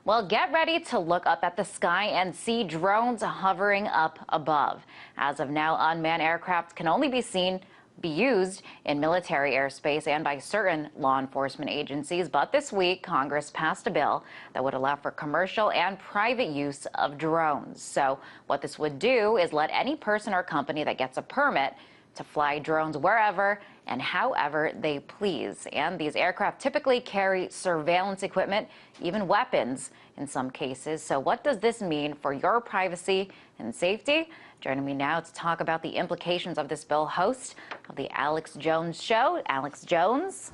Well, get ready to look up at the sky and see drones hovering up above. As of now, unmanned aircraft can only be used in military airspace and by certain law enforcement agencies. But this week, Congress passed a bill that would allow for commercial and private use of drones. So what this would do is let any person or company that gets a permit to fly drones wherever and however they please. And these aircraft typically carry surveillance equipment, even weapons in some cases. So what does this mean for your privacy and safety? Joining me now to talk about the implications of this bill, host of the Alex Jones Show, Alex Jones.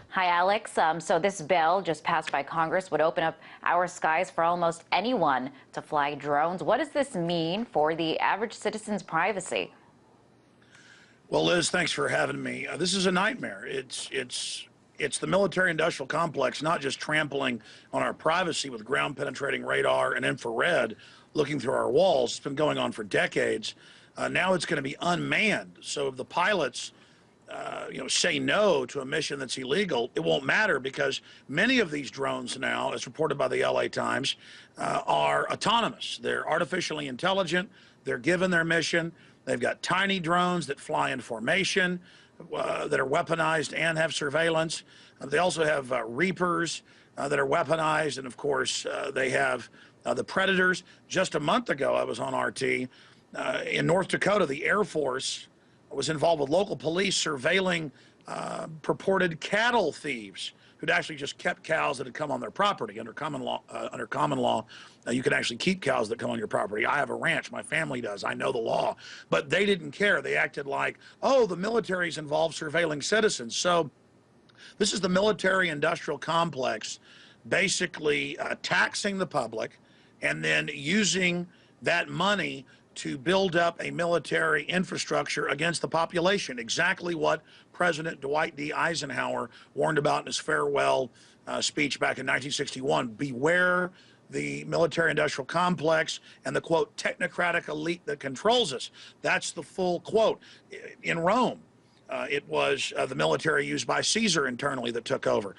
Hi, Alex. So this bill just passed by Congress would open up our skies for almost anyone to fly drones. What does this mean for the average citizen's privacy? Well, Liz, thanks for having me. This is a nightmare. It's the military-industrial complex not just trampling on our privacy with ground-penetrating radar and infrared looking through our walls. It's been going on for decades. Now it's going to be unmanned. So if the pilots, say no to a mission that's illegal, it won't matter because many of these drones now, as reported by the LA Times, are autonomous. They're artificially intelligent. They're given their mission. They've got tiny drones that fly in formation, that are weaponized and have surveillance. They also have Reapers that are weaponized, and of course they have the Predators. Just a month ago, I was on RT in North Dakota. The Air Force was involved with local police surveilling purported cattle thieves who'd actually just kept cows that had come on their property. Under common law, you can actually keep cows that come on your property. I have a ranch. My family does. I know the law. But they didn't care. They acted like, oh, the military's involved surveilling citizens. So this is the military-industrial complex basically taxing the public and then using that money to build up a military infrastructure against the population, exactly what President Dwight D. Eisenhower warned about in his farewell speech back in 1961. Beware the military-industrial complex and the, quote, technocratic elite that controls us. That's the full quote. In Rome, it was the military used by Caesar internally that took over.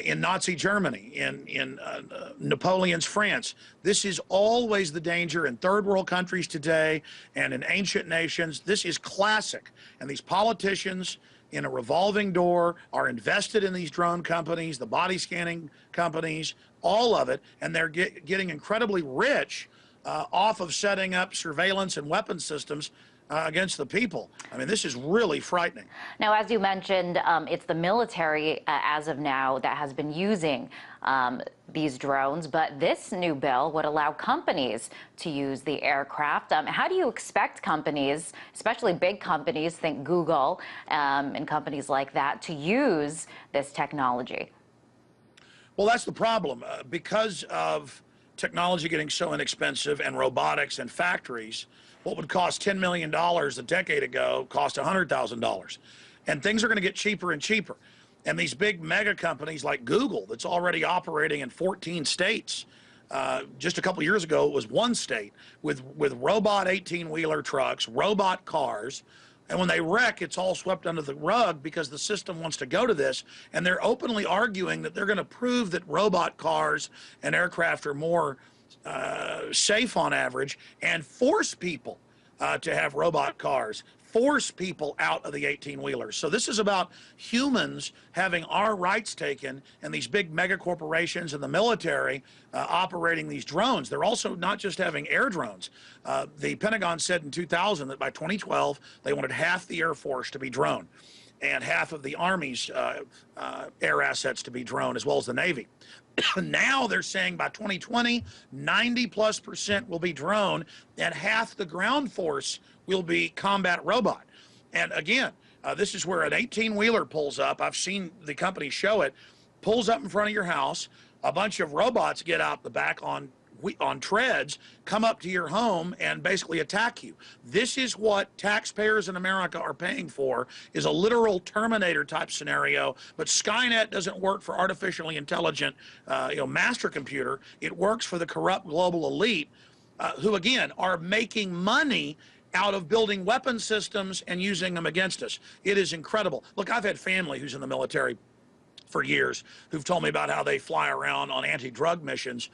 In Nazi Germany, in Napoleon's France, this is always the danger in third world countries today and in ancient nations. This is classic. And these politicians in a revolving door are invested in these drone companies, the body scanning companies, all of it, and they're getting incredibly rich off of setting up surveillance and weapon systems against the people. I mean, this is really frightening. Now, as you mentioned, it's the military as of now that has been using these drones, but this new bill would allow companies to use the aircraft. How do you expect companies, especially big companies, think Google and companies like that, to use this technology? Well, that's the problem. Because of technology getting so inexpensive and robotics and factories, what would cost $10 million a decade ago cost $100,000. And things are going to get cheaper and cheaper. And these big mega companies like Google, that's already operating in 14 states, just a couple years ago it was one state, with robot 18-wheeler trucks, robot cars. And when they wreck, it's all swept under the rug because the system wants to go to this. And they're openly arguing that they're going to prove that robot cars and aircraft are more safe on average and force people to have robot cars, force people out of the 18-wheelers. So this is about humans having our rights taken and these big mega corporations and the military operating these drones. They're also not just having air drones. The Pentagon said in 2000 that by 2012, they wanted half the Air Force to be drone and half of the Army's air assets to be drone, as well as the Navy. Now they're saying by 2020, 90+% will be drone, and half the ground force will be combat robot. And again, this is where an 18-wheeler pulls up. I've seen the company show it. Pulls up in front of your house. A bunch of robots get out the back on treads, come up to your home and basically attack you. This is what taxpayers in America are paying for, is a literal Terminator type scenario. But Skynet doesn't work for artificially intelligent, master computer. It works for the corrupt global elite who, again, are making money out of building weapon systems and using them against us. It is incredible. Look, I've had family who's in the military for years who've told me about how they fly around on anti-drug missions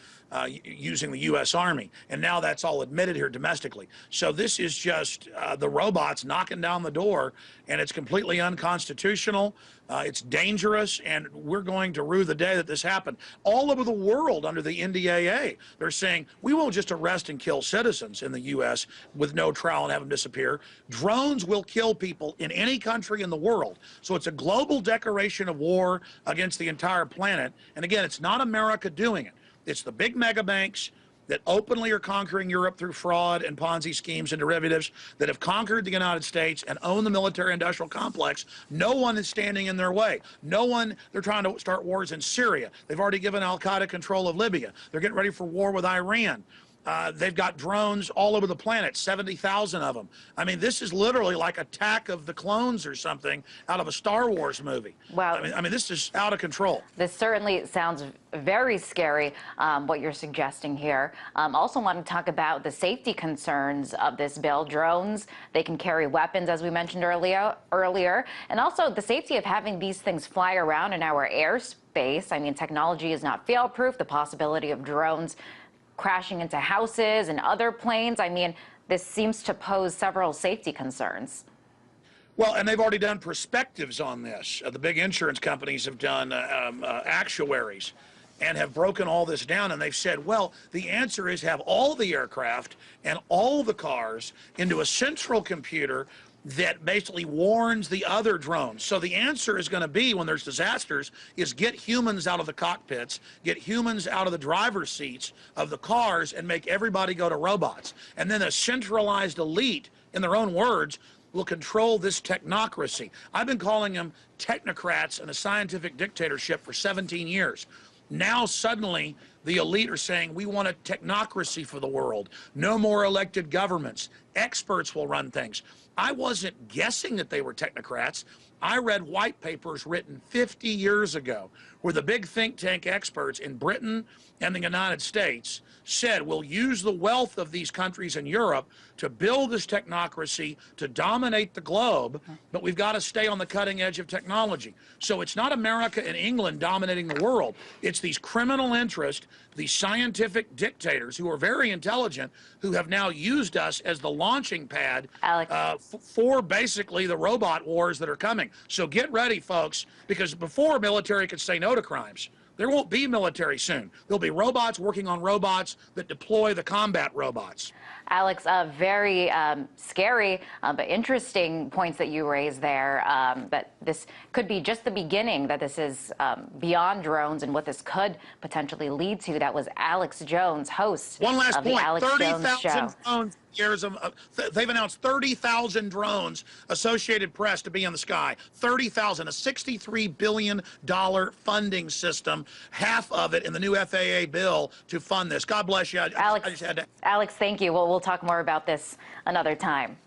using the U.S. Army. And now that's all admitted here domestically. So this is just the robots knocking down the door, and it's completely unconstitutional. It's dangerous, and we're going to rue the day that this happened. All over the world under the NDAA, they're saying we won't just arrest and kill citizens in the U.S. with no trial and have them disappear. Drones will kill people in any country in the world. So it's a global declaration of war against the entire planet. And again, it's not America doing it. It's the big mega banks that openly are conquering Europe through fraud and Ponzi schemes and derivatives, that have conquered the United States and own the military-industrial complex. No one is standing in their way. No one, they're trying to start wars in Syria. They've already given al-Qaeda control of Libya. They're getting ready for war with Iran. They've got drones all over the planet, 70,000 of them. I mean, this is literally like Attack of the Clones or something out of a Star Wars movie. Wow. I mean, this is out of control. This certainly sounds very scary, what you're suggesting here. Also want to talk about the safety concerns of this bill. Drones, they can carry weapons, as we mentioned earlier, and also the safety of having these things fly around in our airspace. I mean, technology is not fail-proof. The possibility of drones crashing into houses and other planes. I mean, this seems to pose several safety concerns. Well, and they've already done perspectives on this. The big insurance companies have done actuaries and have broken all this down, and they've said, well, the answer is have all the aircraft and all the cars into a central computer that basically warns the other drones. So the answer is going to be, when there's disasters, is get humans out of the cockpits, get humans out of the driver's seats of the cars, and make everybody go to robots. And then a centralized elite, in their own words, will control this technocracy. I've been calling them technocrats and a scientific dictatorship for 17 years. Now suddenly the elite are saying we want a technocracy for the world. No more elected governments. Experts will run things. I wasn't guessing that they were technocrats. I read white papers written 50 years ago where the big think tank experts in Britain and the United States said we'll use the wealth of these countries in Europe to build this technocracy to dominate the globe, but we've got to stay on the cutting edge of technology. So it's not America and England dominating the world. It's these criminal interests, these scientific dictators who are very intelligent, who have now used us as the launching pad for basically the robot wars that are coming. So get ready, folks, because before military could say no to crimes, there won't be military soon. There'll be robots working on robots that deploy the combat robots. Alex, very scary but interesting points that you raised there, that this could be just the beginning, that this is beyond drones and what this could potentially lead to. That was Alex Jones, host One last of the point, Alex Jones Show. drones. They've announced 30,000 drones, Associated Press, to be in the sky. 30,000, a $63 billion funding system, half of it in the new FAA bill to fund this. God bless you. Alex, I just had to. Alex, thank you. Well, we'll talk more about this another time.